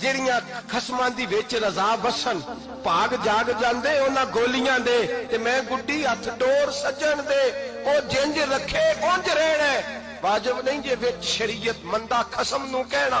ਜਿਹੜੀਆਂ ਖਸਮਾਂ ਦੀ ਵਿੱਚ ਰਜ਼ਾ ਵਸਣ ਭਾਗ ਜਾਗ ਜਾਂਦੇ ਉਹਨਾਂ ਗੋਲੀਆਂ ਦੇ, ਤੇ ਮੈਂ ਗੁੱਡੀ ਹੱਥ ਡੋਰ ਸੱਜਣ ਦੇ, ਉਹ ਜਿੰਜ ਰੱਖੇ ਉੰਜ ਰਹਿਣਾ, ਵਾਜਬ ਨਹੀਂ ਜੇ ਵਿੱਚ ਸ਼ਰੀਅਤ ਮੰਦਾ ਖਸਮ ਨੂੰ ਕਹਿਣਾ।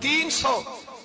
300।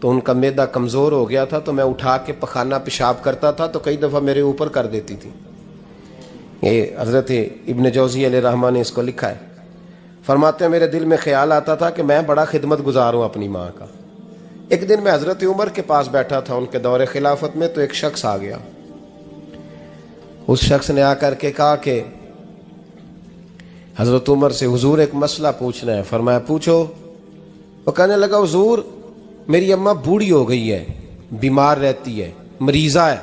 تو ان کا معدہ کمزور ہو گیا تھا، تو میں اٹھا کے پخانہ پیشاب کرتا تھا تو کئی دفعہ میرے اوپر کر دیتی تھی. یہ حضرت ابن جوزی علیہ رحمہ نے اس کو لکھا ہے. فرماتے ہیں میرے دل میں خیال آتا تھا کہ میں بڑا خدمت گزار ہوں اپنی ماں کا. ایک دن میں حضرت عمر کے پاس بیٹھا تھا ان کے دور خلافت میں، تو ایک شخص آ گیا. اس شخص نے آ کر کے کہا کہ حضرت عمر سے حضور ایک مسئلہ پوچھنا ہے. فرمایا پوچھو. وہ کہنے لگا حضور میری اماں بوڑھی ہو گئی ہے، بیمار رہتی ہے، مریضہ ہے،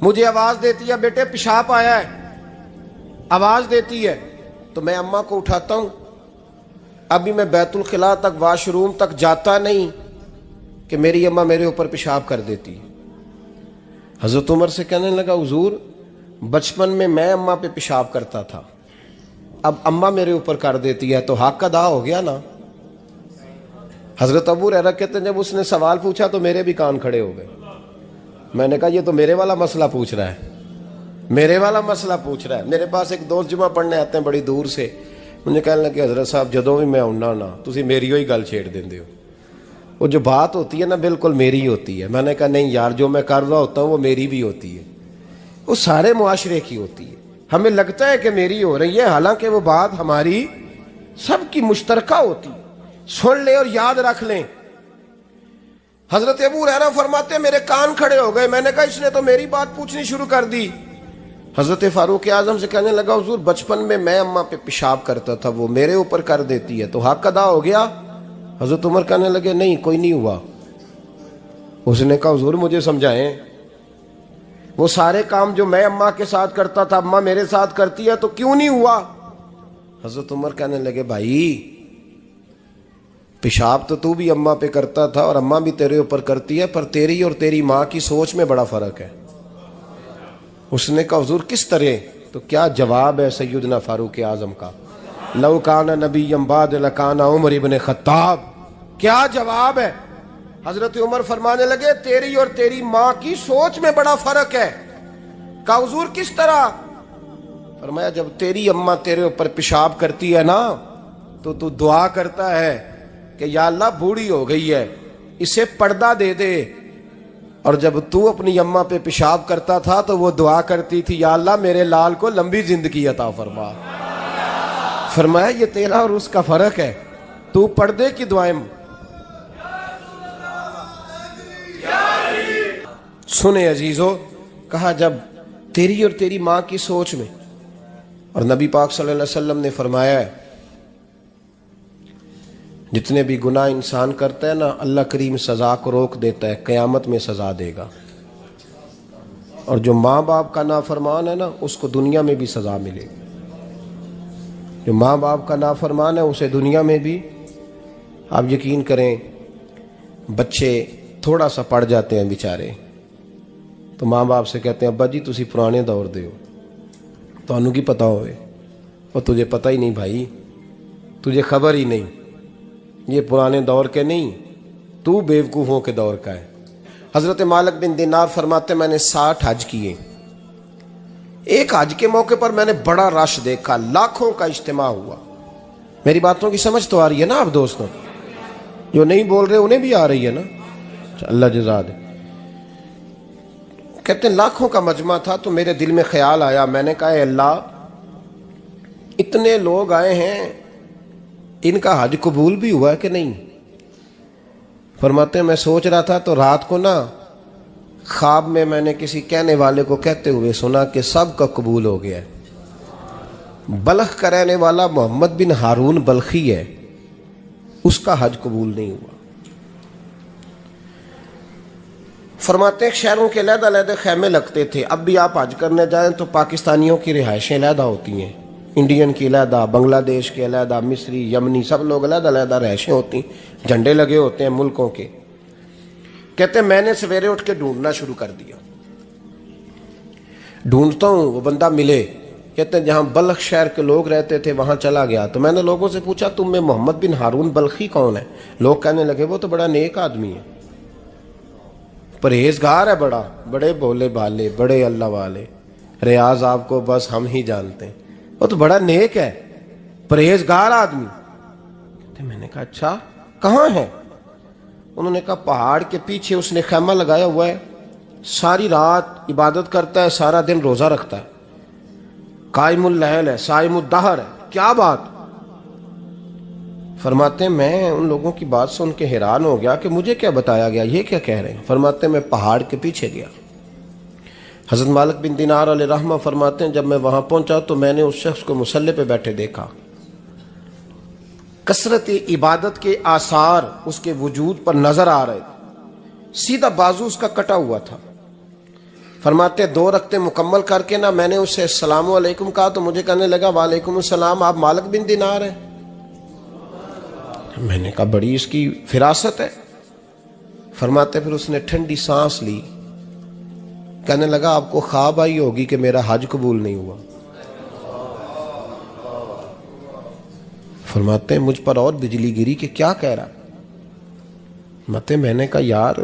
مجھے آواز دیتی ہے بیٹے پیشاب آیا ہے، آواز دیتی ہے تو میں اماں کو اٹھاتا ہوں. ابھی میں بیت الخلاء تک واش روم تک جاتا نہیں کہ میری اماں میرے اوپر پیشاب کر دیتی. حضرت عمر سے کہنے لگا حضور بچپن میں اماں پہ پیشاب کرتا تھا، اب اماں میرے اوپر کر دیتی ہے تو حق ادا ہو گیا نا. حضرت ابو ہریرہ کہتے ہیں جب اس نے سوال پوچھا تو میرے بھی کان کھڑے ہو گئے. میں نے کہا یہ تو میرے والا مسئلہ پوچھ رہا ہے، میرے والا مسئلہ پوچھ رہا ہے. میرے پاس ایک دوست جمعہ پڑھنے آتے ہیں بڑی دور سے، مجھے کہنے لگے حضرت صاحب جدوں بھی میں آنا نا تسی میری ہوئی گل چھیڑ دیندے ہو، وہ جو بات ہوتی ہے نا بالکل میری ہوتی ہے. میں نے کہا نہیں یار جو میں کر رہا ہوتا ہوں وہ میری بھی ہوتی ہے، وہ سارے معاشرے کی ہوتی ہے. ہمیں لگتا ہے کہ میری ہو رہی ہے، حالانکہ وہ بات ہماری سب کی مشترکہ ہوتی ہے. سن لیں اور یاد رکھ لیں. حضرت ابو ہریرہ فرماتے ہیں میرے کان کھڑے ہو گئے. میں نے کہا اس نے تو میری بات پوچھنی شروع کر دی. حضرت فاروق اعظم سے کہنے لگا حضور بچپن میں اماں پہ پیشاب کرتا تھا، وہ میرے اوپر کر دیتی ہے تو حق ادا ہو گیا. حضرت عمر کہنے لگے نہیں کوئی نہیں ہوا. اس نے کہا حضور مجھے سمجھائیں، وہ سارے کام جو میں اماں کے ساتھ کرتا تھا اماں میرے ساتھ کرتی ہے تو کیوں نہیں ہوا. حضرت عمر کہنے لگے بھائی پیشاب تو بھی اماں پہ کرتا تھا اور اماں بھی تیرے اوپر کرتی ہے، پر تیری اور تیری ماں کی سوچ میں بڑا فرق ہے. اس نے کہا حضور کس طرح؟ تو کیا جواب ہے سیدنا فاروق اعظم کا، لو کان نبی بعد لکان عمر ابن خطاب. کیا جواب ہے؟ حضرت عمر فرمانے لگے تیری اور تیری ماں کی سوچ میں بڑا فرق ہے. کہا حضور کس طرح؟ فرمایا جب تیری اماں تیرے اوپر پیشاب کرتی ہے نا تو دعا کرتا ہے کہ یا اللہ بوڑھی ہو گئی ہے اسے پردہ دے دے، اور جب تو اپنی اماں پہ پیشاب کرتا تھا تو وہ دعا کرتی تھی یا اللہ میرے لال کو لمبی زندگی عطا فرما. فرمایا یہ تیرا اور اس کا فرق ہے، تو پردے کی دعائیں. سنے عزیزو، کہا جب تیری اور تیری ماں کی سوچ میں، اور نبی پاک صلی اللہ علیہ وسلم نے فرمایا ہے جتنے بھی گناہ انسان کرتا ہے نا اللہ کریم سزا کو روک دیتا ہے، قیامت میں سزا دے گا. اور جو ماں باپ کا نافرمان ہے نا اس کو دنیا میں بھی سزا ملے گی. جو ماں باپ کا نافرمان ہے اسے دنیا میں بھی، آپ یقین کریں بچے تھوڑا سا پڑ جاتے ہیں بیچارے تو ماں باپ سے کہتے ہیں ابا جی تسی پرانے دور دے ہو، تو انہوں کی پتہ ہوئے، اور تجھے پتہ ہی نہیں بھائی، تجھے خبر ہی نہیں، یہ پرانے دور کے نہیں، تو بیوقوفوں کے دور کا ہے. حضرت مالک بن دینار فرماتے میں نے 60 حج کیے. ایک حج کے موقع پر میں نے بڑا رش دیکھا، لاکھوں کا اجتماع ہوا. میری باتوں کی سمجھ تو آ رہی ہے نا آپ دوستوں؟ جو نہیں بول رہے انہیں بھی آ رہی ہے نا؟ اللہ جزا دے. کہتے ہیں لاکھوں کا مجمع تھا تو میرے دل میں خیال آیا، میں نے کہا اے اللہ اتنے لوگ آئے ہیں ان کا حج قبول بھی ہوا ہے کہ نہیں؟ فرماتے ہیں میں سوچ رہا تھا تو رات کو نا خواب میں نے کسی کہنے والے کو کہتے ہوئے سنا کہ سب کا قبول ہو گیا ہے. بلخ کا رہنے والا محمد بن ہارون بلخی ہے، اس کا حج قبول نہیں ہوا. فرماتے ہیں شہروں کے علیحدہ علیحدہ خیمے لگتے تھے. اب بھی آپ حج کرنے جائیں تو پاکستانیوں کی رہائشیں علیحدہ ہوتی ہیں، انڈین کی علیحدہ، بنگلہ دیش کے علیحدہ، مصری، یمنی، سب لوگ علیحدہ علیحدہ رہائشیں ہوتی ہیں، جھنڈے لگے ہوتے ہیں ملکوں کے. کہتے ہیں میں نے سویرے اٹھ کے ڈھونڈنا شروع کر دیا. ڈھونڈتا ہوں وہ بندہ ملے. کہتے ہیں جہاں بلخ شہر کے لوگ رہتے تھے وہاں چلا گیا تو میں نے لوگوں سے پوچھا تم میں محمد بن ہارون بلخی کون ہے؟ لوگ کہنے لگے وہ تو بڑا نیک آدمی ہے، پرہیزگار ہے، بڑے بولے بالے، بڑے اللہ والے، ریاض آپ کو بس ہم ہی جانتے ہیں، وہ تو بڑا نیک ہے، پرہیزگار آدمی. میں نے کہا اچھا کہاں ہے؟ انہوں نے کہا پہاڑ کے پیچھے اس نے خیمہ لگایا ہوا ہے، ساری رات عبادت کرتا ہے، سارا دن روزہ رکھتا ہے، قائم اللیل ہے، صائم الدہر ہے، کیا بات؟ فرماتے ہیں میں ان لوگوں کی بات سن کے حیران ہو گیا کہ مجھے کیا بتایا گیا، یہ کیا کہہ رہے ہیں؟ فرماتے ہیں میں پہاڑ کے پیچھے گیا۔ حضرت مالک بن دینار علیہ رحمہ فرماتے ہیں جب میں وہاں پہنچا تو میں نے اس شخص کو مصلی پہ بیٹھے دیکھا، کثرت عبادت کے آثار اس کے وجود پر نظر آ رہے، سیدھا بازو اس کا کٹا ہوا تھا۔ فرماتے 2 رکعتیں مکمل کر کے نا میں نے اس سے السلام علیکم کہا تو مجھے کہنے لگا وعلیکم السلام، آپ مالک بن دینار ہیں؟ میں نے کہا بڑی اس کی فراست ہے۔ فرماتے پھر اس نے ٹھنڈی سانس لی، کہنے لگا آپ کو خواب آئی ہوگی کہ میرا حج قبول نہیں ہوا۔ فرماتے ہیں مجھ پر اور بجلی گری کہ کیا کہہ رہا؟ فرماتے میں نے کہا یار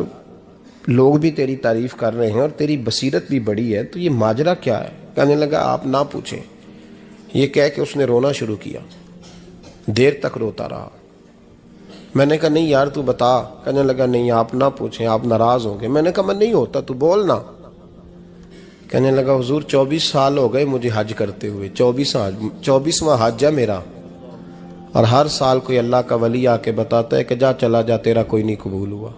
لوگ بھی تیری تعریف کر رہے ہیں اور تیری بصیرت بھی بڑی ہے، تو یہ ماجرا کیا ہے؟ کہنے لگا آپ نہ پوچھیں۔ یہ کہہ کے اس نے رونا شروع کیا، دیر تک روتا رہا۔ میں نے کہا نہیں یار تو بتا۔ کہنے لگا نہیں آپ نہ پوچھیں، آپ ناراض ہوں گے۔ میں نے کہا میں نہیں ہوتا، تو بولنا۔ کہنے لگا حضور 24 سال ہو گئے مجھے حج کرتے ہوئے، 24واں حج ہے میرا، اور ہر سال کوئی اللہ کا ولی آ کے بتاتا ہے کہ جا چلا جا تیرا کوئی نہیں قبول ہوا۔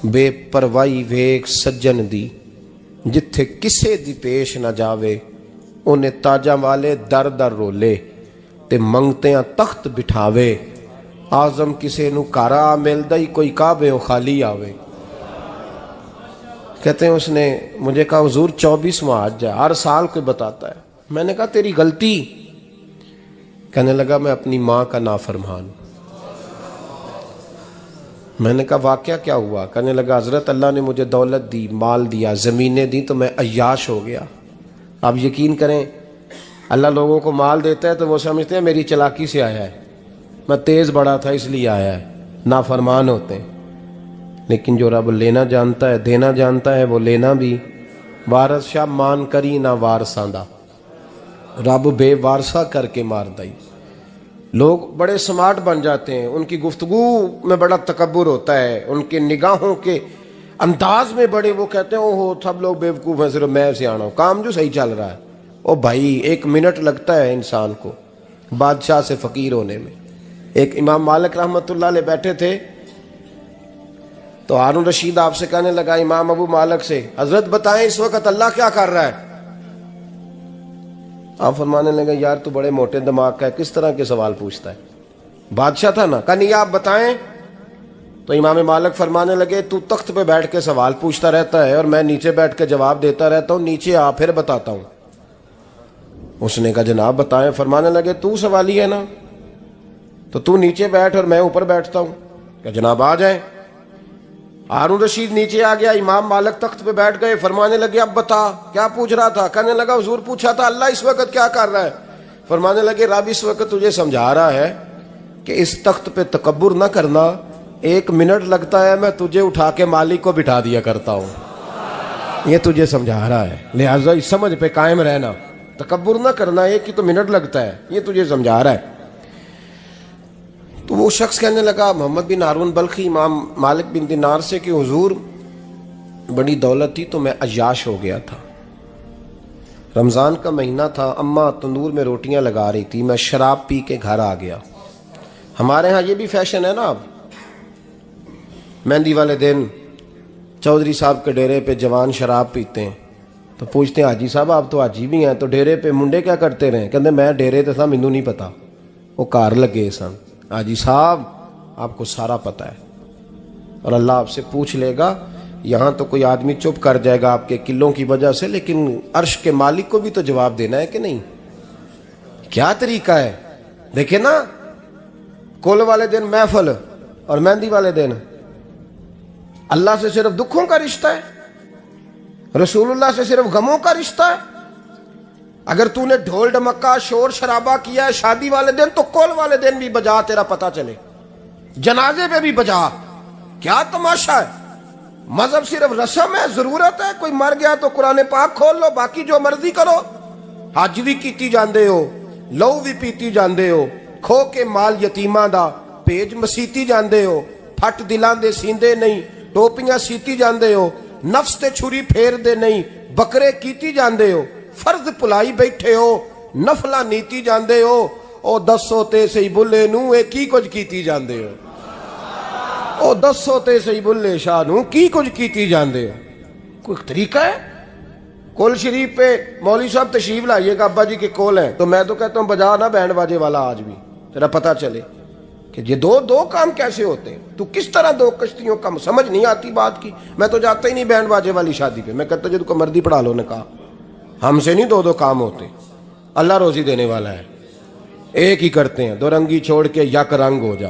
بے پروائی ویک سجن دی جتھے کسے دی پیش نہ جاوے، انہیں تاجاں والے در در رولے تے منگتیاں تخت بٹھاوے، آزم کسے نو کارا ملدا ہی کوئی کعبے و خالی آوے۔ کہتے ہیں اس نے مجھے کہا حضور 24واں حج ہے، ہر سال کوئی بتاتا ہے۔ میں نے کہا تیری غلطی۔ کہنے لگا میں اپنی ماں کا نافرمان۔ میں نے کہا واقعہ کیا ہوا؟ کہنے لگا حضرت اللہ نے مجھے دولت دی، مال دیا، زمینیں دی تو میں عیاش ہو گیا۔ آپ یقین کریں اللہ لوگوں کو مال دیتا ہے تو وہ سمجھتے ہیں میری چلاکی سے آیا ہے، میں تیز بڑا تھا اس لیے آیا ہے، نافرمان ہوتے ہیں۔ لیکن جو رب لینا جانتا ہے دینا جانتا ہے وہ لینا بھی۔ وارث شاہ مان کری نہ وارثاں دا، رب بے وارثہ کر کے مار دائی۔ لوگ بڑے سمارٹ بن جاتے ہیں، ان کی گفتگو میں بڑا تکبر ہوتا ہے، ان کے نگاہوں کے انداز میں بڑے، وہ کہتے ہیں اوہ سب لوگ بیوقوف ہیں صرف میں سے آنا ہوں، کام جو صحیح چل رہا ہے۔ او بھائی 1 منٹ لگتا ہے انسان کو بادشاہ سے فقیر ہونے میں۔ ایک امام مالک رحمۃ اللہ علیہ بیٹھے تھے تو ہارون رشید آپ سے کہنے لگا امام ابو مالک سے، حضرت بتائیں اس وقت اللہ کیا کر رہا ہے؟ آپ فرمانے لگے یار تو بڑے موٹے دماغ کا ہے، کس طرح کے سوال پوچھتا ہے؟ بادشاہ تھا نا، کہا نہیں آپ بتائیں۔ تو امام مالک فرمانے لگے تو تخت پہ بیٹھ کے سوال پوچھتا رہتا ہے اور میں نیچے بیٹھ کے جواب دیتا رہتا ہوں، نیچے آ پھر بتاتا ہوں۔ اس نے کہا جناب بتائیں۔ فرمانے لگے تو سوالی ہے نا، تو تو نیچے بیٹھ اور میں اوپر بیٹھتا ہوں۔ کہ جناب آ جائیں۔ ہارون رشید نیچے آ گیا، امام مالک تخت پہ بیٹھ گئے۔ فرمانے لگے اب بتا کیا پوچھ رہا تھا؟ کہنے لگا حضور پوچھا تھا اللہ اس وقت کیا کر رہا ہے؟ فرمانے لگے رب اس وقت تجھے سمجھا رہا ہے کہ اس تخت پہ تکبر نہ کرنا، 1 منٹ لگتا ہے میں تجھے اٹھا کے مالک کو بٹھا دیا کرتا ہوں، یہ تجھے سمجھا رہا ہے، لہٰذا اس سمجھ پہ قائم رہنا، تکبر نہ کرنا، 1 ہی تو منٹ لگتا ہے، یہ تجھے سمجھا رہا ہے۔ تو وہ شخص کہنے لگا محمد بن ہارون بلخی امام مالک بن دینار سے کہ حضور بڑی دولت تھی تو میں عیاش ہو گیا تھا، رمضان کا مہینہ تھا، اماں تندور میں روٹیاں لگا رہی تھی، میں شراب پی کے گھر آ گیا۔ ہمارے ہاں یہ بھی فیشن ہے نا، اب مہندی والے دن چودھری صاحب کے ڈیرے پہ جوان شراب پیتے ہیں تو پوچھتے ہیں حاجی صاحب آپ تو حاجی بھی ہیں تو ڈیرے پہ منڈے کیا کرتے رہے؟ کہتے میں ڈیرے تے تھا مینوں نہیں پتا، وہ کار لگے سن۔ حاجی صاحب آپ کو سارا پتہ ہے اور اللہ آپ سے پوچھ لے گا۔ یہاں تو کوئی آدمی چپ کر جائے گا آپ کے قلوں کی وجہ سے، لیکن عرش کے مالک کو بھی تو جواب دینا ہے کہ نہیں؟ کیا طریقہ ہے؟ دیکھیں نا، کل والے دن محفل اور مہندی والے دن اللہ سے صرف دکھوں کا رشتہ ہے، رسول اللہ سے صرف غموں کا رشتہ ہے۔ اگر تو نے ڈھول ڈمکا شور شرابہ کیا ہے شادی والے دن تو کل والے دن بھی بجا، تیرا پتہ چلے، جنازے پہ بھی بجا۔ کیا تماشا ہے؟ مذہب صرف رسم ہے، ضرورت ہے، کوئی مر گیا تو قرآن پاک کھول لو، باقی جو مرضی کرو۔ حج بھی کیتی جاندے ہو، لہو بھی پیتی جاندے ہو، کھو کے مال یتیماں دا پیج مسیتی جاندے ہو، ਫੱਟ ਦਿਲਾਂ ਦੇ ਸੀਂਦੇ ਨਹੀਂ, ਟੋਪੀਆਂ ਸੀਤੀ ਜਾਂਦੇ ਹੋ, ਨਫਸ ਤੇ ਛੁਰੀ ਫੇਰਦੇ ਨਹੀਂ, ਬੱਕਰੇ ਕੀਤੀ ਜਾਂਦੇ ਹੋ, ਫਰਜ਼ ਭੁਲਾਈ ਬੈਠੇ ਹੋ, ਨਫਲਾਂ ਨੀਤੀ ਜਾਂਦੇ ਹੋ। ਉਹ ਦੱਸੋ ਤੇ ਸਹੀ ਬੁੱਲੇ ਨੂੰ ਇਹ ਕੀ ਕੁਝ ਕੀਤੀ ਜਾਂਦੇ ਹੋ? ਉਹ ਦੱਸੋ ਤੇ ਸਹੀ ਬੁੱਲੇ ਸ਼ਾਹ ਨੂੰ ਕੀ ਕੁਝ ਕੀਤੀ ਜਾਂਦੇ ਹੋ? کوئی طریقہ ہے؟ کول شریف پہ مولوی صاحب تشریف لائیے گا ابا جی کے کول ہیں تو میں تو کہتا ہوں بجا نہ بینڈ باجے والا آج بھی، تیرا پتہ چلے کہ یہ دو کام کیسے ہوتے ہیں، تو کس طرح دو کشتیوں کا سمجھ نہیں آتی بات کی۔ میں تو جاتا ہی نہیں بینڈ باجے والی شادی پہ، میں کہتا ہوں جو مردی پڑھا لو نے کہا ہم سے نہیں دو کام ہوتے، اللہ روزی دینے والا ہے، ایک ہی کرتے ہیں، دو رنگی چھوڑ کے یک رنگ ہو جا،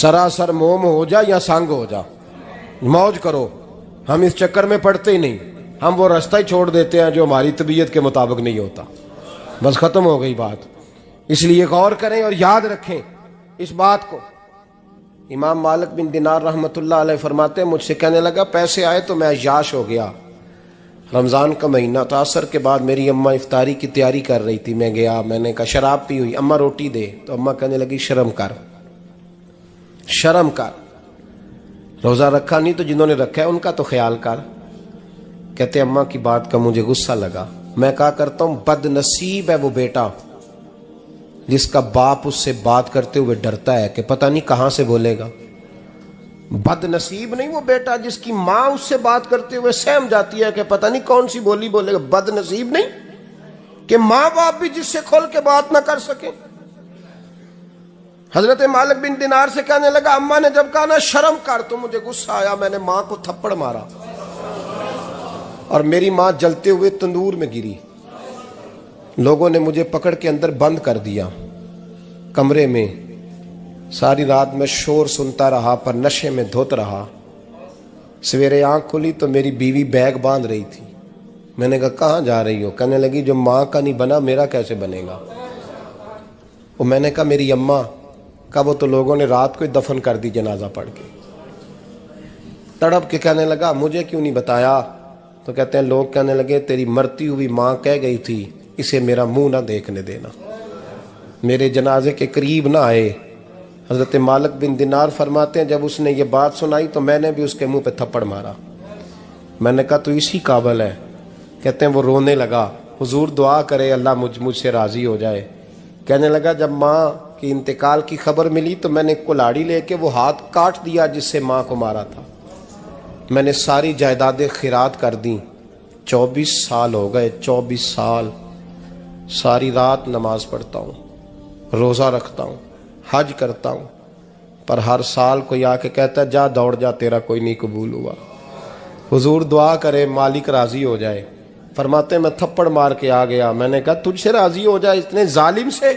سراسر موم ہو جا یا سنگ ہو جا، موج کرو۔ ہم اس چکر میں پڑتے ہی نہیں، ہم وہ راستہ ہی چھوڑ دیتے ہیں جو ہماری طبیعت کے مطابق نہیں ہوتا، بس ختم ہو گئی بات۔ اس لیے غور کریں اور یاد رکھیں اس بات کو۔ امام مالک بن دینار رحمۃ اللہ علیہ فرماتے ہیں مجھ سے کہنے لگا پیسے آئے تو میں عیاش ہو گیا، رمضان کا مہینہ تھا، عصر کے بعد میری اماں افطاری کی تیاری کر رہی تھی، میں گیا، میں نے کہا شراب پی ہوئی، اماں روٹی دے، تو اماں کہنے لگی شرم کر، شرم کر، روزہ رکھا نہیں تو جنہوں نے رکھا ہے ان کا تو خیال کر۔ کہتے اماں کی بات کا مجھے غصہ لگا، میں کہا کرتا ہوں بد نصیب ہے وہ بیٹا جس کا باپ اس سے بات کرتے ہوئے ڈرتا ہے کہ پتہ نہیں کہاں سے بولے گا۔ بد نصیب نہیں وہ بیٹا جس کی ماں اس سے بات کرتے ہوئے سہم جاتی ہے کہ پتہ نہیں کون سی بولی بولے گا۔ بد نصیب نہیں کہ ماں باپ بھی جس سے کھول کے بات نہ کر سکیں۔ حضرت مالک بن دینار سے کہنے لگا اماں نے جب کہا نا شرم کر تو مجھے غصہ آیا، میں نے ماں کو تھپڑ مارا اور میری ماں جلتے ہوئے تندور میں گری۔ لوگوں نے مجھے پکڑ کے اندر بند کر دیا کمرے میں، ساری رات میں شور سنتا رہا پر نشے میں دھوت رہا۔ سویرے آنکھ کھلی تو میری بیوی بیگ باندھ رہی تھی، میں نے کہا کہاں جا رہی ہو؟ کہنے لگی جو ماں کا نہیں بنا میرا کیسے بنے گا؟ اور میں نے کہا میری اماں کا وہ تو لوگوں نے رات کو ہی دفن کر دی جنازہ پڑھ کے۔ تڑپ کے کہنے لگا مجھے کیوں نہیں بتایا؟ تو کہتے ہیں لوگ کہنے لگے تیری مرتی ہوئی ماں کہہ گئی تھی اسے میرا منہ نہ دیکھنے دینا، میرے جنازے کے قریب نہ آئے۔ حضرت مالک بن دینار فرماتے ہیں جب اس نے یہ بات سنائی تو میں نے بھی اس کے منہ پہ تھپڑ مارا۔ میں نے کہا تو اسی قابل ہے؟ کہتے ہیں وہ رونے لگا، حضور دعا کرے اللہ مجھ سے راضی ہو جائے۔ کہنے لگا جب ماں کی انتقال کی خبر ملی تو میں نے کلاڑی لے کے وہ ہاتھ کاٹ دیا جس سے ماں کو مارا تھا۔ میں نے ساری جائیدادیں خیرات کر دیں۔ 24 سال ہو گئے، 24 سال ساری رات نماز پڑھتا ہوں، روزہ رکھتا ہوں، حج کرتا ہوں، پر ہر سال کوئی آ کے کہتا ہے جا دوڑ جا تیرا کوئی نہیں قبول ہوا۔ حضور دعا کرے مالک راضی ہو جائے۔ فرماتے میں تھپڑ مار کے آ گیا، میں نے کہا تجھ سے راضی ہو جائے اتنے ظالم سے؟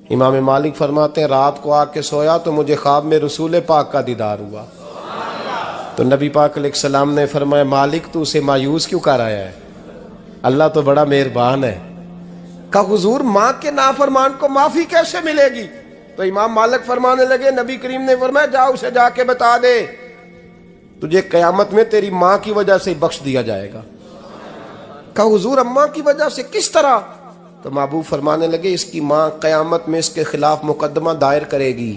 امام مالک فرماتے ہیں رات کو آ کے سویا تو مجھے خواب میں رسول پاک کا دیدار ہوا، تو نبی پاک علیہ السلام نے فرمایا مالک تو اسے مایوس کیوں کر آیا ہے؟ اللہ تو بڑا مہربان ہے۔ کہا حضور ماں کے نافرمان کو معافی کیسے ملے گی؟ تو امام مالک فرمانے لگے نبی کریم نے فرمایا جا اسے جا کے بتا دے تجھے قیامت میں تیری ماں کی وجہ سے بخش دیا جائے گا۔ کہا حضور اماں کی وجہ سے کس طرح؟ تو محبوب فرمانے لگے اس کی ماں قیامت میں اس کے خلاف مقدمہ دائر کرے گی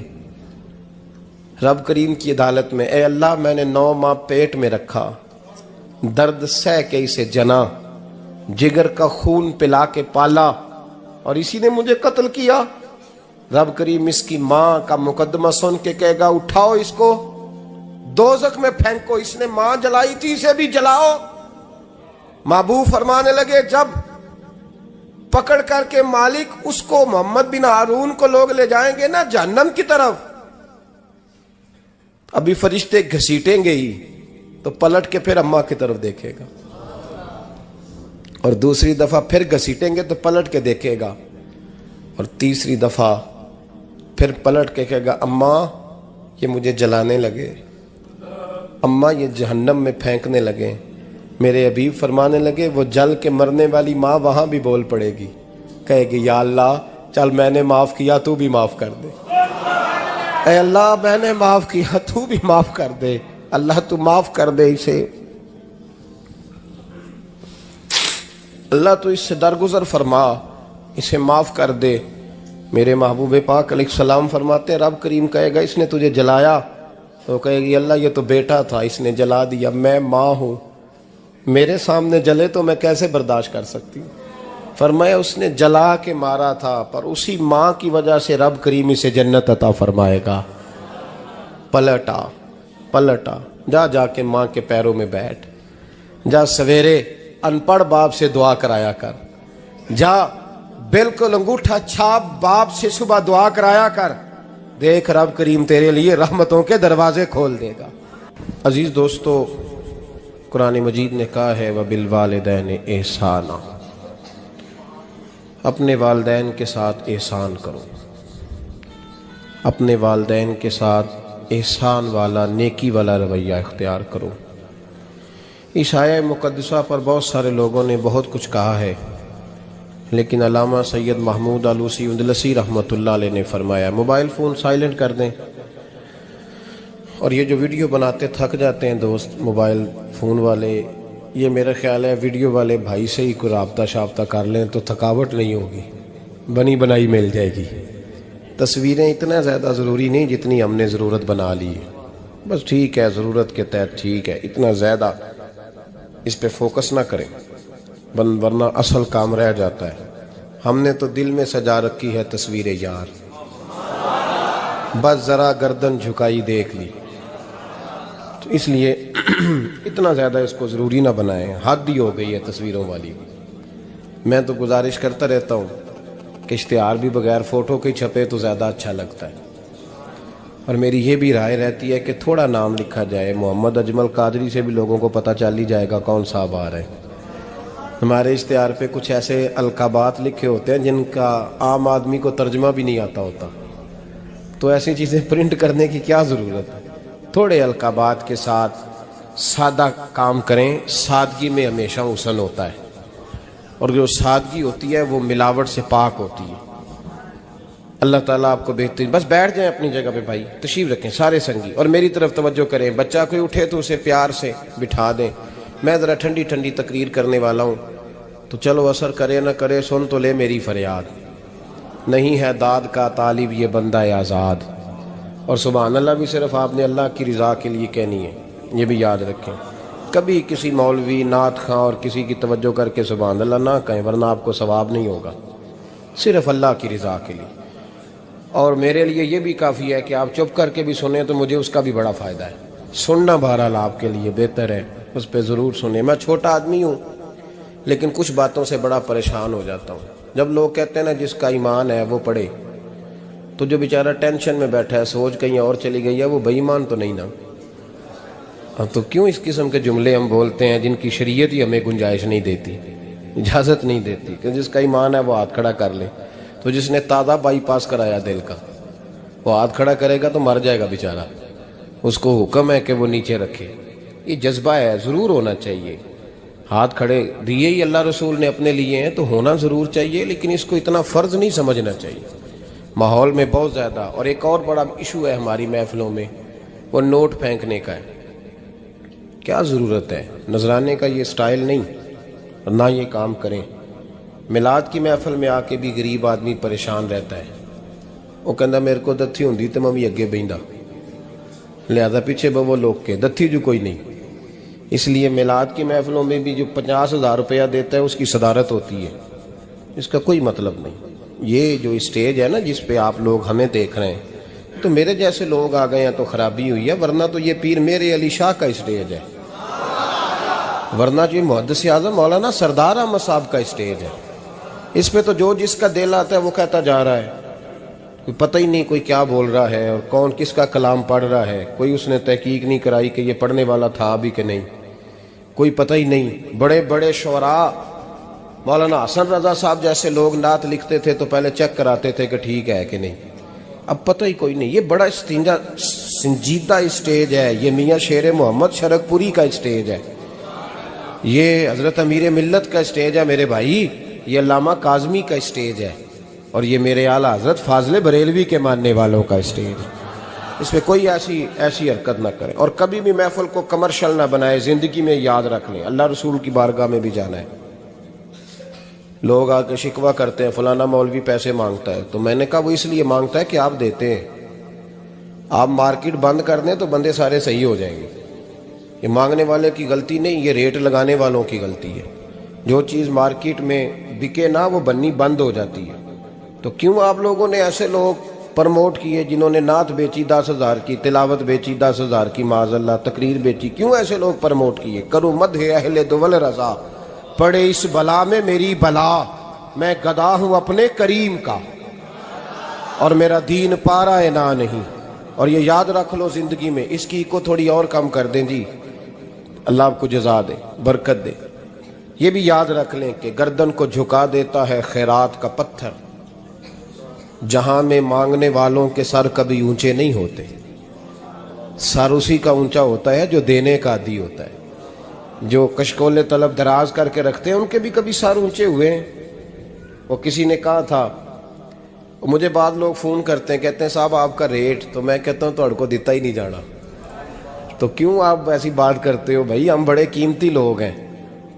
رب کریم کی عدالت میں، اے اللہ میں نے 9 ماہ پیٹ میں رکھا، درد سہ کے اسے جنا، جگر کا خون پلا کے پالا اور اسی نے مجھے قتل کیا۔ رب کریم اس کی ماں کا مقدمہ سن کے کہے گا اٹھاؤ اس کو دوزخ میں پھینکو، اس نے ماں جلائی تھی اسے بھی جلاؤ۔ محبوب فرمانے لگے جب پکڑ کر کے مالک اس کو محمد بن ہارون کو لوگ لے جائیں گے نا جہنم کی طرف، ابھی فرشتے گھسیٹیں گے ہی تو پلٹ کے پھر اماں کی طرف دیکھے گا اور دوسری دفعہ پھر گھسیٹیں گے تو پلٹ کے دیکھے گا اور تیسری دفعہ پھر پلٹ کے کہے گا اماں یہ مجھے جلانے لگے، اماں یہ جہنم میں پھینکنے لگے۔ میرے حبیب فرمانے لگے وہ جل کے مرنے والی ماں وہاں بھی بول پڑے گی، کہے گی یا اللہ چل میں نے معاف کیا تو بھی معاف کر دے، اے اللہ میں نے معاف کیا تو بھی معاف کر دے، اللہ تو معاف کر دے اسے، اللہ تو اس سے درگزر فرما، اسے معاف کر دے۔ میرے محبوب پاک علیہ السلام فرماتے رب کریم کہے گا اس نے تجھے جلایا وہ کہے گی اللہ یہ تو بیٹا تھا اس نے جلا دیا، میں ماں ہوں، میرے سامنے جلے تو میں کیسے برداشت کر سکتی ہوں؟ فرمایا اس نے جلا کے مارا تھا، پر اسی ماں کی وجہ سے رب کریم اسے جنت عطا فرمائے گا۔ پلٹا جا کے ماں کے پیروں میں بیٹھ، جا سویرے ان پڑھ باپ سے دعا کرایا کر، جا بالکل انگوٹھا چھاپ باپ سے صبح دعا کرایا کر، دیکھ رب کریم تیرے لیے رحمتوں کے دروازے کھول دے گا۔ عزیز دوستو، قرآن مجید نے کہا ہے وَبِالْوَالِدَيْنِ احسانا، اپنے والدین کے ساتھ احسان کرو، اپنے والدین کے ساتھ احسان والا نیکی والا رویہ اختیار کرو۔ اس آیہ مقدسہ پر بہت سارے لوگوں نے بہت کچھ کہا ہے، لیکن علامہ سید محمود آلوسی اندلسی رحمۃ اللہ علیہ نے فرمایا موبائل فون سائلنٹ کر دیں، اور یہ جو ویڈیو بناتے تھک جاتے ہیں دوست موبائل فون والے، یہ میرا خیال ہے ویڈیو والے بھائی سے ہی کوئی رابطہ شابطہ کر لیں تو تھکاوٹ نہیں ہوگی، بنی بنائی مل جائے گی۔ تصویریں اتنا زیادہ ضروری نہیں جتنی ہم نے ضرورت بنا لی ہے، بس ٹھیک ہے ضرورت کے تحت ٹھیک ہے، اتنا زیادہ اس پہ فوکس نہ کریں ورنہ اصل کام رہ جاتا ہے۔ ہم نے تو دل میں سجا رکھی ہے تصویر یار، بس ذرا گردن جھکائی دیکھ لی، تو اس لیے اتنا زیادہ اس کو ضروری نہ بنائیں، حد ہی ہو گئی ہے تصویروں والی۔ میں تو گزارش کرتا رہتا ہوں کہ اشتہار بھی بغیر فوٹو کے چھپے تو زیادہ اچھا لگتا ہے، اور میری یہ بھی رائے رہتی ہے کہ تھوڑا نام لکھا جائے، محمد اجمل قادری سے بھی لوگوں کو پتہ چل ہی جائے گا کون صاحب آ رہے ہیں۔ ہمارے اشتہار پہ کچھ ایسے القابات لکھے ہوتے ہیں جن کا عام آدمی کو ترجمہ بھی نہیں آتا ہوتا، تو ایسی چیزیں پرنٹ کرنے کی کیا ضرورت ہے؟ تھوڑے القابات کے ساتھ سادہ کام کریں، سادگی میں ہمیشہ حسن ہوتا ہے، اور جو سادگی ہوتی ہے وہ ملاوٹ سے پاک ہوتی ہے۔ اللہ تعالیٰ آپ کو بہترین، بس بیٹھ جائیں اپنی جگہ پہ بھائی، تشریف رکھیں سارے سنگی، اور میری طرف توجہ کریں، بچہ کوئی اٹھے تو اسے پیار سے بٹھا دیں۔ میں ذرا ٹھنڈی ٹھنڈی تقریر کرنے والا ہوں، تو چلو اثر کرے نہ کرے سن تو لے میری فریاد، نہیں ہے داد کا طالب یہ بندہ آزاد، اور سبحان اللہ بھی صرف آپ نے اللہ کی رضا کے لیے کہنی ہے، یہ بھی یاد رکھیں۔ کبھی کسی مولوی نعت خواں اور کسی کی توجہ کر کے سبحان اللہ نہ کہیں، ورنہ آپ کو ثواب نہیں ہوگا، صرف اللہ کی رضا کے لیے۔ اور میرے لیے یہ بھی کافی ہے کہ آپ چپ کر کے بھی سنیں تو مجھے اس کا بھی بڑا فائدہ ہے، سننا بہرحال آپ کے لیے بہتر ہے، اس پہ ضرور سنیں۔ میں چھوٹا آدمی ہوں لیکن کچھ باتوں سے بڑا پریشان ہو جاتا ہوں۔ جب لوگ کہتے ہیں نا جس کا ایمان ہے وہ پڑھے، تو جو بیچارہ ٹینشن میں بیٹھا ہے سوچ کہیں اور چلی گئی ہے، وہ بے ایمان تو نہیں نا؟ تو کیوں اس قسم کے جملے ہم بولتے ہیں جن کی شریعت ہی ہمیں گنجائش نہیں دیتی، اجازت نہیں دیتی کہ جس کا ایمان ہے وہ ہاتھ کھڑا کر لے؟ تو جس نے تازہ بائی پاس کرایا دل کا، وہ ہاتھ کھڑا کرے گا تو مر جائے گا بیچارہ، اس کو حکم ہے کہ وہ نیچے رکھے۔ یہ جذبہ ہے، ضرور ہونا چاہیے، ہاتھ کھڑے دیے ہی اللہ رسول نے اپنے لیے ہیں تو ہونا ضرور چاہیے، لیکن اس کو اتنا فرض نہیں سمجھنا چاہیے۔ ماحول میں بہت زیادہ، اور ایک اور بڑا ایشو ہے ہماری محفلوں میں، وہ نوٹ پھینکنے کا ہے۔ کیا ضرورت ہے؟ نذرانے کا یہ سٹائل نہیں، نہ یہ کام کریں۔ میلاد کی محفل میں آ کے بھی غریب آدمی پریشان رہتا ہے، وہ کہندا میرے کو دتھی ہوندی تو میں بھی اگے بہندا، لہذا پیچھے بو لوگ کے دتھی جو کوئی نہیں۔ اس لیے میلاد کی محفلوں میں بھی جو 50,000 روپیہ دیتا ہے اس کی صدارت ہوتی ہے، اس کا کوئی مطلب نہیں۔ یہ جو اسٹیج ہے نا جس پہ آپ لوگ ہمیں دیکھ رہے ہیں، تو میرے جیسے لوگ آ گئے ہیں تو خرابی ہوئی ہے، ورنہ تو یہ پیر میرے علی شاہ کا اسٹیج ہے، ورنہ جو محدث اعظم مولانا سردار احمد صاحب کا اسٹیج ہے۔ اس پہ تو جو جس کا دل آتا ہے وہ کہتا جا رہا ہے، کوئی پتہ ہی نہیں کوئی کیا بول رہا ہے اور کون کس کا کلام پڑھ رہا ہے، کوئی اس نے تحقیق نہیں کرائی کہ یہ پڑھنے والا تھا بھی کہ نہیں، کوئی پتہ ہی نہیں۔ بڑے بڑے شعراء مولانا حسن رضا صاحب جیسے لوگ نعت لکھتے تھے تو پہلے چیک کراتے تھے کہ ٹھیک ہے کہ نہیں، اب پتہ ہی کوئی نہیں۔ یہ بڑا سنجیدہ اسٹیج ہے، یہ میاں شیر محمد شرک پوری کا اسٹیج ہے، یہ حضرت امیر ملت کا اسٹیج ہے میرے بھائی، یہ علامہ کاظمی کا اسٹیج ہے، اور یہ میرے اعلیٰ حضرت فاضل بریلوی کے ماننے والوں کا اسٹیج ہے۔ اس میں کوئی ایسی حرکت نہ کریں، اور کبھی بھی محفل کو کمرشل نہ بنائے۔ زندگی میں یاد رکھ لیں اللہ رسول کی بارگاہ میں بھی جانا ہے۔ لوگ آ کے شکوہ کرتے ہیں فلانا مولوی پیسے مانگتا ہے، تو میں نے کہا وہ اس لیے مانگتا ہے کہ آپ دیتے ہیں، آپ مارکیٹ بند کر دیں تو بندے سارے صحیح ہو جائیں گے. یہ مانگنے والے کی غلطی نہیں، یہ ریٹ لگانے والوں کی غلطی ہے. جو چیز مارکیٹ میں بکے نہ وہ بننی بند ہو جاتی ہے. تو کیوں آپ لوگوں نے ایسے لوگ پرموٹ کیے جنہوں نے نعت بیچی 10,000 کی، تلاوت بیچی 10,000 کی، معاذ اللہ تقریر بیچی، کیوں ایسے لوگ پرموٹ کیے؟ کرو مدح اہل دول رضا، پڑے اس بلا میں میری بلا، میں گدا ہوں اپنے کریم کا اور میرا دین پارا نا نہیں. اور یہ یاد رکھ لو زندگی میں، اس کی کو تھوڑی اور کم کر دیں جی، اللہ آپ کو جزا دے، برکت دے. یہ بھی یاد رکھ لیں کہ گردن کو جھکا دیتا ہے خیرات کا پتھر، جہاں میں مانگنے والوں کے سر کبھی اونچے نہیں ہوتے. سر اسی کا اونچا ہوتا ہے جو دینے کا عادی ہوتا ہے. جو کشکول طلب دراز کر کے رکھتے ہیں ان کے بھی کبھی سر اونچے ہوئے ہیں. وہ کسی نے کہا تھا، مجھے بعض لوگ فون کرتے ہیں، کہتے ہیں صاحب آپ کا ریٹ، تو میں کہتا ہوں تو کو دیتا ہی نہیں جانا. تو کیوں آپ ایسی بات کرتے ہو بھائی؟ ہم بڑے قیمتی لوگ ہیں،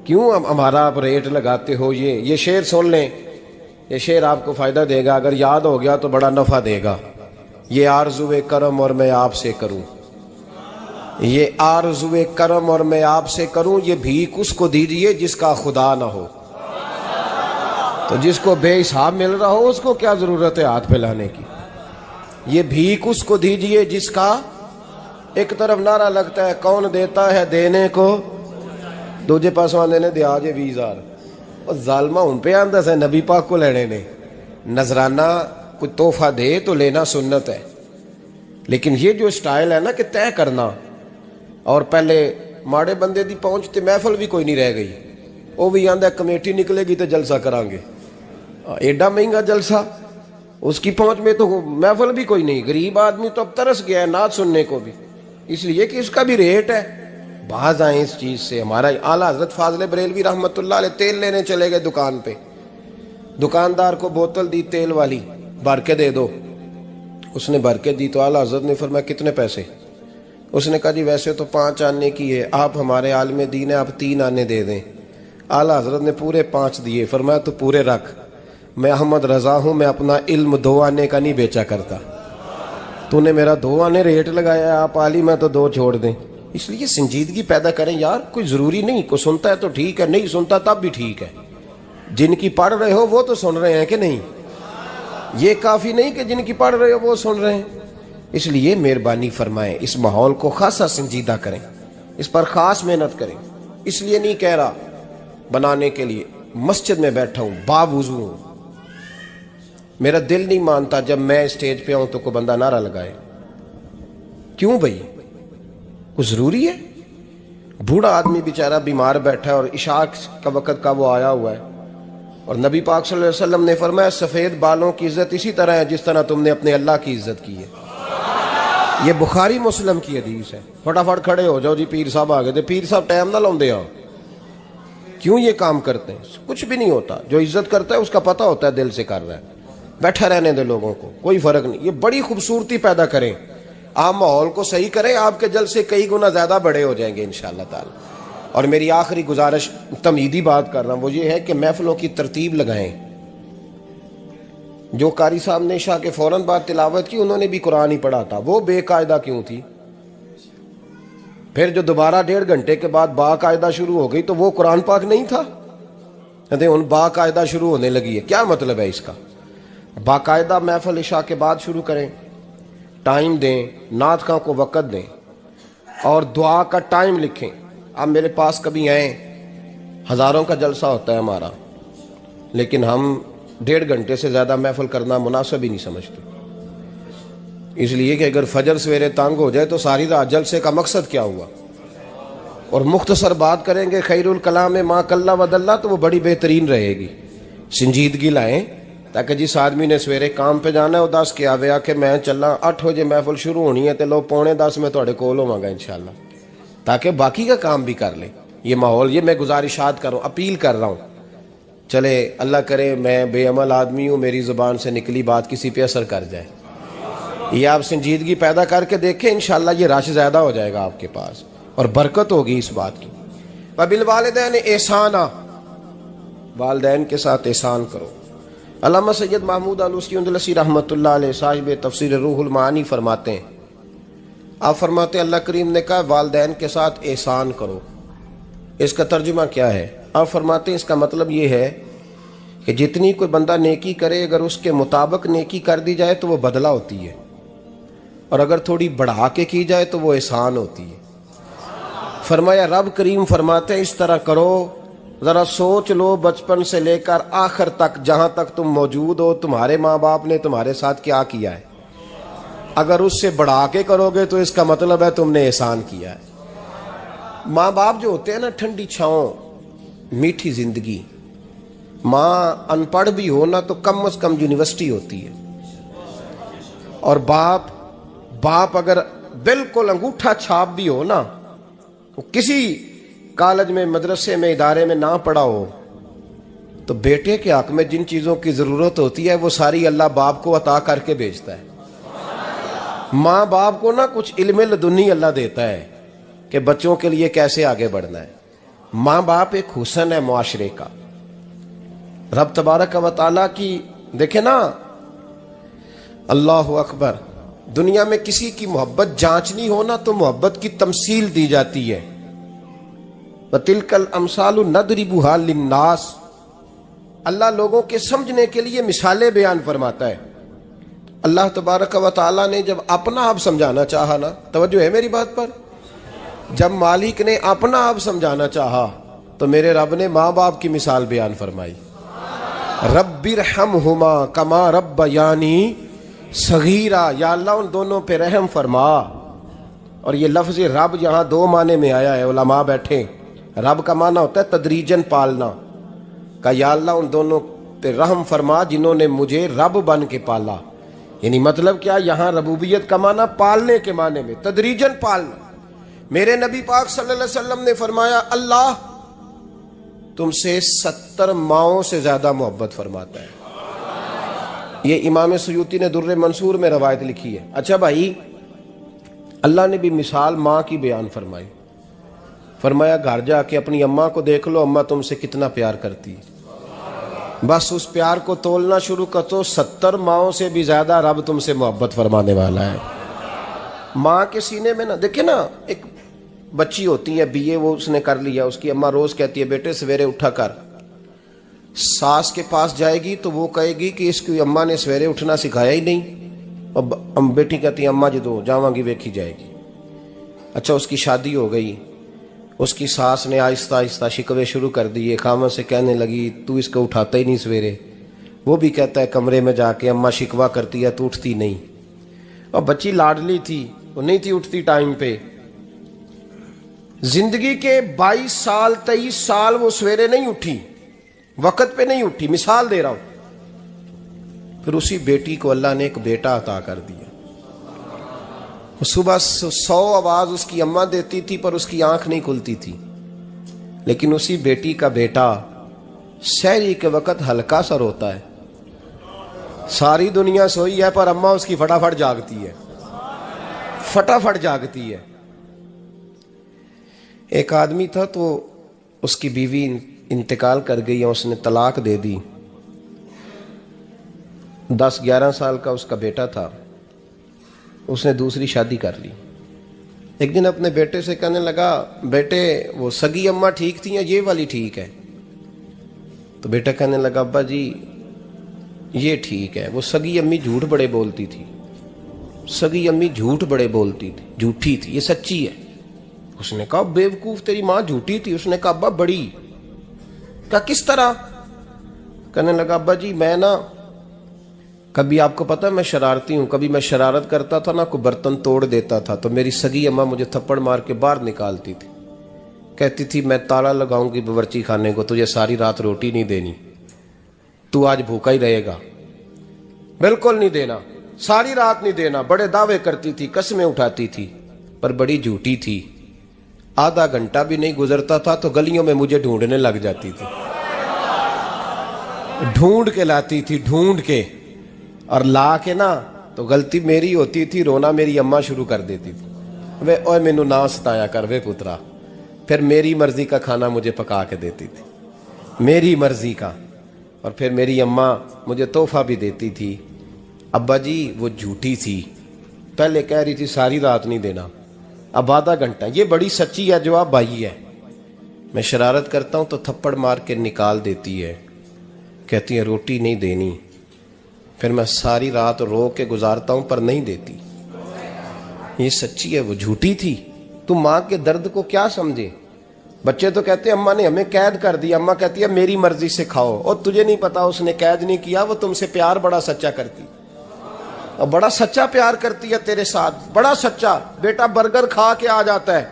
کیوں ہمارا آپ ریٹ لگاتے ہو؟ یہ شعر سن لیں، یہ شعر آپ کو فائدہ دے گا، اگر یاد ہو گیا تو بڑا نفع دے گا. یہ آرزو کرم اور میں آپ سے کروں، یہ آرزو کرم اور میں آپ سے کروں، یہ بھیک اس کو دیجئے جس کا خدا نہ ہو. تو جس کو بے حساب مل رہا ہو اس کو کیا ضرورت ہے ہاتھ پھیلانے کی؟ یہ بھیک اس کو دیجئے جس کا، ایک طرف نعرہ لگتا ہے کون دیتا ہے دینے کو، دوجے پاس آنے نے دیا جے 20,000. اور ظالمہ ان پہ آندہ سے نبی پاک کو لینے نے. نذرانہ کوئی تحفہ دے تو لینا سنت ہے، لیکن یہ جو سٹائل ہے نا کہ طے کرنا، اور پہلے ماڑے بندے دی پہنچتے محفل بھی کوئی نہیں رہ گئی، وہ بھی آندہ کمیٹی نکلے گی تو جلسہ کرانگے. ایڈا مہنگا جلسہ، اس کی پہنچ میں تو محفل بھی کوئی نہیں. غریب آدمی تو اب ترس گیا ہے نعت سننے کو بھی، اس لیے کہ اس کا بھی ریٹ ہے. باز آئیں اس چیز سے. ہمارا اعلیٰ حضرت فاضل بریلوی رحمۃ اللہ علیہ تیل لینے چلے گئے دکان پہ، دکاندار کو بوتل دی تیل والی، بھر کے دے دو. اس نے بھر کے دی تو اعلیٰ حضرت نے فرمایا کتنے پیسے؟ اس نے کہا جی ویسے تو 5 آنے کی ہے، آپ ہمارے عالم دین ہیں، آپ 3 آنے دے دیں. اعلیٰ حضرت نے پورے 5 دیے. فرمایا تو پورے رکھ، میں احمد رضا ہوں، میں اپنا علم 2 آنے کا نہیں بیچا کرتا. تو نے میرا 2 آنے ریٹ لگایا ہے، آپ عالم ہے تو 2 چھوڑ دیں. اس لیے سنجیدگی پیدا کریں یار. کوئی ضروری نہیں، کوئی سنتا ہے تو ٹھیک ہے، نہیں سنتا تب بھی ٹھیک ہے. جن کی پڑھ رہے ہو وہ تو سن رہے ہیں کہ نہیں؟ یہ کافی نہیں کہ جن کی پڑھ رہے ہو وہ سن رہے ہیں. اس لیے مہربانی فرمائیں، اس ماحول کو خاصا سنجیدہ کریں، اس پر خاص محنت کریں. اس لیے نہیں کہہ رہا بنانے کے لیے، مسجد میں بیٹھا ہوں باوضو ہوں، میرا دل نہیں مانتا جب میں اسٹیج پہ آؤں تو کوئی بندہ نعرہ لگائے. کیوں بھائی؟ کوئی ضروری ہے؟ بوڑھا آدمی بیچارہ بیمار بیٹھا ہے اور عشاء کا وقت کا وہ آیا ہوا ہے، اور نبی پاک صلی اللہ علیہ وسلم نے فرمایا سفید بالوں کی عزت اسی طرح ہے جس طرح تم نے اپنے اللہ کی عزت کی ہے. یہ بخاری مسلم کی حدیث ہے. فٹافٹ کھڑے ہو جاؤ جی پیر صاحب آگے تھے، پیر صاحب ٹائم نہ لاؤندے ہو. کیوں یہ کام کرتے ہیں؟ کچھ بھی نہیں ہوتا. جو عزت کرتا ہے اس کا پتہ ہوتا ہے دل سے کر رہا ہے. بیٹھا رہنے دے لوگوں کو، کوئی فرق نہیں. یہ بڑی خوبصورتی پیدا کریں، آپ ماحول کو صحیح کریں، آپ کے جلسے کئی گنا زیادہ بڑے ہو جائیں گے انشاءاللہ تعالی. اور میری آخری گزارش تمہیدی بات کر رہا ہوں، وہ یہ ہے کہ محفلوں کی ترتیب لگائیں. جو قاری صاحب نے عشاء کے فوراً بعد تلاوت کی انہوں نے بھی قرآن ہی پڑھا تھا، وہ بے قاعدہ کیوں تھی؟ پھر جو دوبارہ 1.5 گھنٹے کے بعد باقاعدہ شروع ہو گئی تو وہ قرآن پاک نہیں تھا؟ ان باقاعدہ شروع ہونے لگی ہے، کیا مطلب ہے اس کا؟ باقاعدہ محفل عشاء کے بعد شروع کریں، ٹائم دیں، نعت خواں کو وقت دیں، اور دعا کا ٹائم لکھیں. آپ میرے پاس کبھی آئیں، ہزاروں کا جلسہ ہوتا ہے ہمارا، لیکن ہم 1.5 گھنٹے سے زیادہ محفل کرنا مناسب ہی نہیں سمجھتے. اس لیے کہ اگر فجر سویرے تانگ ہو جائے تو ساری رات جلسے کا مقصد کیا ہوا؟ اور مختصر بات کریں گے خیر الکلام ما قل و دل، تو وہ بڑی بہترین رہے گی. سنجیدگی لائیں تاکہ جس آدمی نے سویرے کام پہ جانا ہے وہ 10 کے آوے آ کہ میں چلا 8 بجے محفل شروع ہونی ہے تو لوگ 9:45 میں تھوڑے کول ہوواں گا انشاءاللہ، تاکہ باقی کا کام بھی کر لیں. یہ ماحول، یہ میں گزارشات کر رہا ہوں، اپیل کر رہا ہوں. چلے اللہ کرے میں بے عمل آدمی ہوں، میری زبان سے نکلی بات کسی پہ اثر کر جائے. یہ آپ سنجیدگی پیدا کر کے دیکھیں، انشاءاللہ یہ رش زیادہ ہو جائے گا آپ کے پاس اور برکت ہوگی اس بات کی. وبالوالدین احسانا، والدین کے ساتھ احسان کرو. علامہ سید محمود آلوسی اندلسی رحمۃ اللہ علیہ صاحب تفسیر روح المعانی فرماتے ہیں آپ فرماتے ہیں اللہ کریم نے کہا والدین کے ساتھ احسان کرو، اس کا ترجمہ کیا ہے؟ آپ فرماتے ہیں اس کا مطلب یہ ہے کہ جتنی کوئی بندہ نیکی کرے اگر اس کے مطابق نیکی کر دی جائے تو وہ بدلہ ہوتی ہے، اور اگر تھوڑی بڑھا کے کی جائے تو وہ احسان ہوتی ہے۔ فرمایا رب کریم فرماتے ہیں اس طرح کرو، ذرا سوچ لو بچپن سے لے کر آخر تک جہاں تک تم موجود ہو تمہارے ماں باپ نے تمہارے ساتھ کیا کیا ہے، اگر اس سے بڑھا کے کرو گے تو اس کا مطلب ہے تم نے احسان کیا ہے۔ ماں باپ جو ہوتے ہیں نا، ٹھنڈی چھاؤں، میٹھی زندگی۔ ماں ان پڑھ بھی ہو نا تو کم از کم یونیورسٹی ہوتی ہے، اور باپ اگر بالکل انگوٹھا چھاپ بھی ہو نا، کسی کالج میں مدرسے میں ادارے میں نہ پڑھا ہو، تو بیٹے کے حق میں جن چیزوں کی ضرورت ہوتی ہے وہ ساری اللہ باپ کو عطا کر کے بھیجتا ہے۔ ماں باپ کو نا کچھ علم لدنی اللہ دیتا ہے کہ بچوں کے لیے کیسے آگے بڑھنا ہے۔ ماں باپ ایک حسن ہے معاشرے کا۔ رب تبارک و تعالیٰ کی دیکھیں نا، اللہ اکبر، دنیا میں کسی کی محبت جانچنی ہو نا تو محبت کی تمثیل دی جاتی ہے۔ وَتِلْكَ الْأَمْثَالُ نَضْرِبُهَا لِلنَّاسِ، اللہ لوگوں کے سمجھنے کے لیے مثالیں بیان فرماتا ہے۔ اللہ تبارک و تعالیٰ نے جب اپنا آپ سمجھانا چاہا نا، توجہ ہے میری بات پر، جب مالک نے اپنا آپ سمجھانا چاہا تو میرے رب نے ماں باپ کی مثال بیان فرمائی۔ رب ارحمہما کما ربیانی صغیرا، یا اللہ ان دونوں پہ رحم فرما۔ اور یہ لفظ رب یہاں دو معنی میں آیا ہے، علماء بیٹھے۔ رب کا معنی ہوتا ہے تدریجن پالنا، کہ یا اللہ ان دونوں پہ رحم فرما جنہوں نے مجھے رب بن کے پالا۔ یعنی مطلب کیا، یہاں ربوبیت کا معنی پالنے کے معنی میں، تدریجن پالنا۔ میرے نبی پاک صلی اللہ علیہ وسلم نے فرمایا اللہ تم سے 70 ماؤں سے زیادہ محبت فرماتا ہے۔ یہ امام سیوطی نے در منصور میں روایت لکھی ہے۔ اچھا بھائی، اللہ نے بھی مثال ماں کی بیان فرمائی۔ فرمایا گھر جا کے اپنی اماں کو دیکھ لو، اماں تم سے کتنا پیار کرتی ہے، بس اس پیار کو تولنا شروع کر تو 70 ماؤں سے بھی زیادہ رب تم سے محبت فرمانے والا ہے۔ ماں کے سینے میں نا، دیکھیں نا، ایک بچی ہوتی ہے BA، وہ اس نے کر لیا، اس کی اماں روز کہتی ہے بیٹے سویرے اٹھا کر۔ ساس کے پاس جائے گی تو وہ کہے گی کہ اس کی اماں نے سویرے اٹھنا سکھایا ہی نہیں، اور بیٹی کہتی ہے اماں جدو جاواں گی ویکھی جائے گی۔ اچھا اس کی شادی ہو گئی، اس کی ساس نے آہستہ آہستہ شکوے شروع کر دیے، خامن سے کہنے لگی تو اس کو اٹھاتا ہی نہیں سویرے۔ وہ بھی کہتا ہے کمرے میں جا کے اماں شکوہ کرتی ہے تو اٹھتی نہیں، اور بچی لاڈلی تھی، وہ نہیں تھی اٹھتی ٹائم پہ۔ زندگی کے 22 سال 23 سال وہ سویرے نہیں اٹھی، وقت پہ نہیں اٹھی، مثال دے رہا ہوں۔ پھر اسی بیٹی کو اللہ نے ایک بیٹا عطا کر دیا۔ صبح 100 آواز اس کی اماں دیتی تھی پر اس کی آنکھ نہیں کھلتی تھی، لیکن اسی بیٹی کا بیٹا سحری کے وقت ہلکا سا روتا ہے، ساری دنیا سوئی ہے پر اماں اس کی فٹافٹ جاگتی ہے، فٹافٹ جاگتی ہے۔ ایک آدمی تھا تو اس کی بیوی انتقال کر گئی اور اس نے طلاق دے دی۔ 10-11 سال کا اس کا بیٹا تھا، اس نے دوسری شادی کر لی۔ ایک دن اپنے بیٹے سے کہنے لگا بیٹے وہ سگی اماں ٹھیک تھی یا یہ والی ٹھیک ہے؟ تو بیٹا کہنے لگا ابا جی یہ ٹھیک ہے، وہ سگی امی جھوٹ بڑے بولتی تھی، سگی امی جھوٹ بڑے بولتی تھی، جھوٹی تھی، یہ سچی ہے۔ اس نے کہا بیوقوف تیری ماں جھوٹی تھی؟ اس نے کہا ابا بڑی۔ کہا کس طرح؟ کہنے لگا ابا جی میں نا کبھی، آپ کو پتا میں شرارتی ہوں، کبھی میں شرارت کرتا تھا نا، کوئی برتن توڑ دیتا تھا تو میری سگی اماں مجھے تھپڑ مار کے باہر نکالتی تھی، کہتی تھی میں تالا لگاؤں گی باورچی خانے کو، تجھے ساری رات روٹی نہیں دینی، تو آج بھوکا ہی رہے گا، بالکل نہیں دینا، ساری رات نہیں دینا۔ بڑے دعوے کرتی تھی، قسمیں اٹھاتی تھی، پر بڑی جھوٹی تھی۔ آدھا گھنٹہ بھی نہیں گزرتا تھا تو گلیوں میں مجھے ڈھونڈنے لگ جاتی تھی، ڈھونڈ کے لاتی تھی، ڈھونڈ کے، اور لا کے نا تو غلطی میری ہوتی تھی، رونا میری اماں شروع کر دیتی تھی، وے اوے مینوں نہ ستایا کر وے پترا۔ پھر میری مرضی کا کھانا مجھے پکا کے دیتی تھی، میری مرضی کا، اور پھر میری اماں مجھے تحفہ بھی دیتی تھی۔ ابا جی وہ جھوٹی تھی پہلے کہہ رہی تھی ساری رات نہیں دینا، اب آدھا گھنٹہ. یہ بڑی سچی ہے جو اب آئی ہے. میں شرارت کرتا ہوں تو تھپڑ مار کے نکال دیتی ہے، کہتی ہے روٹی نہیں دینی. پھر میں ساری رات رو کے گزارتا ہوں پر نہیں دیتی. یہ سچی ہے، وہ جھوٹی تھی. تم ماں کے درد کو کیا سمجھے؟ بچے تو کہتے ہیں اماں نے ہمیں قید کر دیا، اماں کہتی ہے میری مرضی سے کھاؤ. اور تجھے نہیں پتا اس نے قید نہیں کیا، وہ تم سے پیار بڑا سچا کرتی، اور بڑا سچا پیار کرتی ہے تیرے ساتھ، بڑا سچا. بیٹا برگر کھا کے آ جاتا ہے،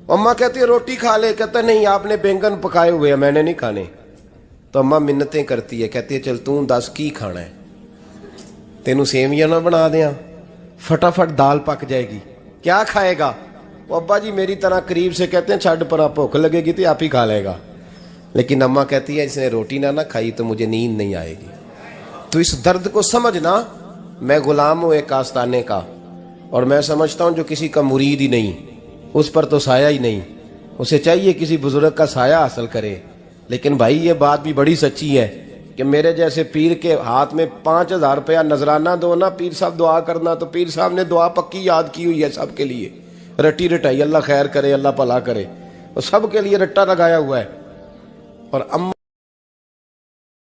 اماں کہتی ہے روٹی کھا لے، کہتا ہے نہیں آپ نے بینگن پکائے ہوئے ہیں میں نے نہیں کھانے. تو اماں منتیں کرتی ہے، کہتی ہے چل توں دس کی کھانا ہے، تینوں سیویاں نہ بنا دیاں، فٹافٹ دال پک جائے گی، کیا کھائے گا؟ وہ ابا جی میری طرح قریب سے کہتے ہیں چھڈ پر بھوک لگے گی تو آپ ہی کھا لے گا. لیکن اماں کہتی ہے اس نے روٹی نہ کھائی تو مجھے نیند نہیں آئے گی. تو اس درد کو سمجھنا. میں غلام ہوں ایک آستانے کا، اور میں سمجھتا ہوں جو کسی کا مرید ہی نہیں اس پر تو سایہ ہی نہیں، اسے چاہیے کسی بزرگ کا سایہ حاصل کرے. لیکن بھائی یہ بات بھی بڑی سچی ہے کہ میرے جیسے پیر کے ہاتھ میں 5,000 روپیہ نذرانہ دو نا، پیر صاحب دعا کرنا، تو پیر صاحب نے دعا پکی یاد کی ہوئی ہے سب کے لیے، رٹی رٹائی، اللہ خیر کرے اللہ بھلا کرے، اور سب کے لیے رٹا لگایا ہوا ہے. اور